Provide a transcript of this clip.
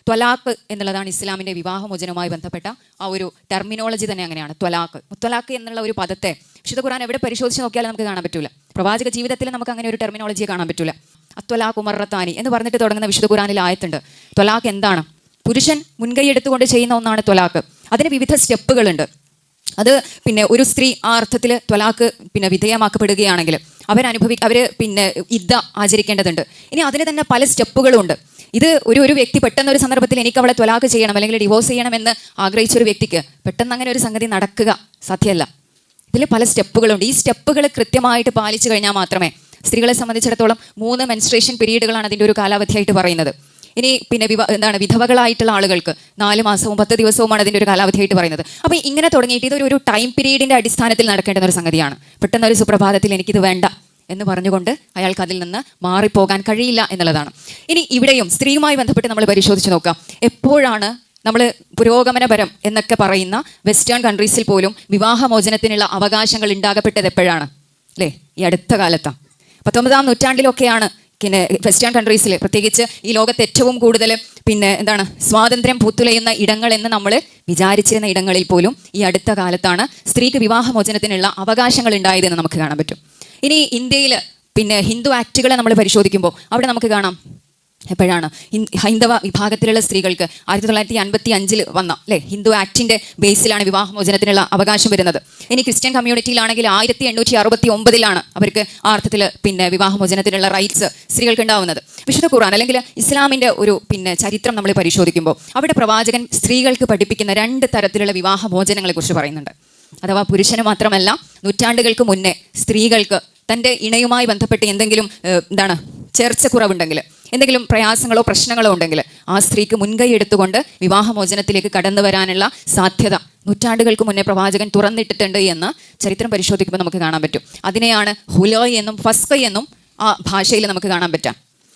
ത്വലാഖ് എന്നുള്ളതാണ് ഇസ്ലാമിൻ്റെ വിവാഹമോചനവുമായി ബന്ധപ്പെട്ട ആ ഒരു ടെർമിനോളജി തന്നെ അങ്ങനെയാണ്. ത്വലാഖ്, മുത്തലാഖ് എന്നുള്ള ഒരു പദത്തെ വിശുദ്ധ ഖുർആൻ എവിടെ പരിശോധിച്ച് നോക്കിയാലും നമുക്ക് കാണാൻ പറ്റില്ല. പ്രവാചക ജീവിതത്തിൽ നമുക്ക് അങ്ങനെ ഒരു ടെർമിനോളജിയെ കാണാൻ പറ്റില്ല. അത്വലാഖ് മർറത്താനി എന്ന് പറഞ്ഞിട്ട് തുടങ്ങുന്ന വിശുദ്ധ ഖുർആനിൽ ആയത്തുണ്ട്. ത്വലാഖ് എന്താണ്? പുരുഷൻ മുൻകൈ എടുത്തുകൊണ്ട് ചെയ്യുന്ന ഒന്നാണ് ത്വലാഖ്. അതിന് വിവിധ സ്റ്റെപ്പുകളുണ്ട്. അത് ഒരു സ്ത്രീ ആ അർത്ഥത്തിൽ ത്വലാഖ് വിധേയമാക്കപ്പെടുകയാണെങ്കിൽ അവർ ഇദ്ദ ആചരിക്കേണ്ടതുണ്ട്. ഇനി അതിന് തന്നെ പല സ്റ്റെപ്പുകളുണ്ട്. ഇത് ഒരു വ്യക്തി പെട്ടെന്നൊരു സന്ദർഭത്തിൽ എനിക്ക് അവളെ ത്വലാഖ് ചെയ്യണം അല്ലെങ്കിൽ ഡിവോഴ്സ് ചെയ്യണമെന്ന് ആഗ്രഹിച്ചൊരു വ്യക്തിക്ക് പെട്ടെന്ന് അങ്ങനെ ഒരു സംഗതി നടക്കുക സാധ്യമല്ല. ഇതിൽ പല സ്റ്റെപ്പുകളുണ്ട്. ഈ സ്റ്റെപ്പുകൾ കൃത്യമായിട്ട് പാലിച്ചു കഴിഞ്ഞാൽ മാത്രമേ, സ്ത്രീകളെ സംബന്ധിച്ചിടത്തോളം 3 മെൻസ്ട്രേഷൻ പീരീഡുകളാണ് അതിൻ്റെ ഒരു കാലാവധിയായിട്ട് പറയുന്നത്. ഇനി വിധവകളായിട്ടുള്ള ആളുകൾക്ക് 4 മാസവും 10 ദിവസവുമാണ് അതിൻ്റെ ഒരു കാലാവധിയായിട്ട് പറയുന്നത്. അപ്പോൾ ഇങ്ങനെ തുടങ്ങിയിട്ട് ഇതൊരു ടൈം പീരീഡിൻ്റെ അടിസ്ഥാനത്തിൽ നടക്കേണ്ടുന്ന ഒരു സംഗതിയാണ്. പെട്ടെന്നൊരു സുപ്രഭാതത്തിൽ എനിക്കിത് വേണ്ട എന്ന് പറഞ്ഞുകൊണ്ട് അയാൾക്ക് അതിൽ നിന്ന് മാറിപ്പോകാൻ കഴിയില്ല എന്നുള്ളതാണ്. ഇനി ഇവിടെയും സ്ത്രീയുമായി ബന്ധപ്പെട്ട് നമ്മൾ പരിശോധിച്ച് നോക്കാം. എപ്പോഴാണ് നമ്മൾ പുരോഗമനപരം എന്നൊക്കെ പറയുന്ന വെസ്റ്റേൺ കൺട്രീസിൽ പോലും വിവാഹമോചനത്തിനുള്ള അവകാശങ്ങൾ ഉണ്ടാകപ്പെട്ടത് എപ്പോഴാണ്? അല്ലേ, ഈ അടുത്ത കാലത്താണ്. 19-ാം നൂറ്റാണ്ടിലൊക്കെയാണ് വെസ്റ്റേൺ കൺട്രീസിൽ, പ്രത്യേകിച്ച് ഈ ലോകത്ത് ഏറ്റവും കൂടുതൽ സ്വാതന്ത്ര്യം പൂത്തുലയുന്ന ഇടങ്ങൾ എന്ന് നമ്മൾ വിചാരിച്ചിരുന്ന ഇടങ്ങളിൽ പോലും ഈ അടുത്ത കാലത്താണ് സ്ത്രീക്ക് വിവാഹമോചനത്തിനുള്ള അവകാശങ്ങൾ ഉണ്ടായതെന്ന് നമുക്ക് കാണാൻ പറ്റും. ഇനി ഇന്ത്യയിൽ ഹിന്ദു ആക്റ്റുകളെ നമ്മൾ പരിശോധിക്കുമ്പോൾ അവിടെ നമുക്ക് കാണാം എപ്പോഴാണ് ഹൈന്ദവ വിഭാഗത്തിലുള്ള സ്ത്രീകൾക്ക് 1955 വന്ന ഹിന്ദു ആക്ടിൻ്റെ ബേസിലാണ് വിവാഹമോചനത്തിനുള്ള അവകാശം വരുന്നത്. ഇനി ക്രിസ്ത്യൻ കമ്മ്യൂണിറ്റിയിലാണെങ്കിൽ 1869 അവർക്ക് ആ അർത്ഥത്തിൽ വിവാഹമോചനത്തിനുള്ള റൈറ്റ്സ് സ്ത്രീകൾക്ക് ഉണ്ടാവുന്നത്. വിശുദ്ധ ഖുർആൻ അല്ലെങ്കിൽ ഇസ്ലാമിൻ്റെ ഒരു ചരിത്രം നമ്മൾ പരിശോധിക്കുമ്പോൾ അവിടെ പ്രവാചകൻ സ്ത്രീകൾക്ക് പഠിപ്പിക്കുന്ന 2 തരത്തിലുള്ള വിവാഹമോചനങ്ങളെ കുറിച്ച് പറയുന്നുണ്ട്. അഥവാ പുരുഷന് മാത്രമല്ല, നൂറ്റാണ്ടുകൾക്ക് മുന്നേ സ്ത്രീകൾക്ക് തൻ്റെ ഇണയുമായി ബന്ധപ്പെട്ട് എന്തെങ്കിലും ചേർച്ചക്കുറവുണ്ടെങ്കിൽ, എന്തെങ്കിലും പ്രയാസങ്ങളോ പ്രശ്നങ്ങളോ ഉണ്ടെങ്കിൽ ആ സ്ത്രീക്ക് മുൻകൈ എടുത്തുകൊണ്ട് വിവാഹമോചനത്തിലേക്ക് കടന്നു വരാനുള്ള സാധ്യത നൂറ്റാണ്ടുകൾക്ക് മുന്നേ പ്രവാചകൻ തുറന്നിട്ടിട്ടുണ്ട് എന്ന് ചരിത്രം പരിശോധിക്കുമ്പോൾ നമുക്ക് കാണാൻ പറ്റും. അതിനെയാണ് ഹുലോയ് എന്നും ഫസ്ഖ എന്നും ആ ഭാഷയിൽ നമുക്ക് കാണാൻ പറ്റാം.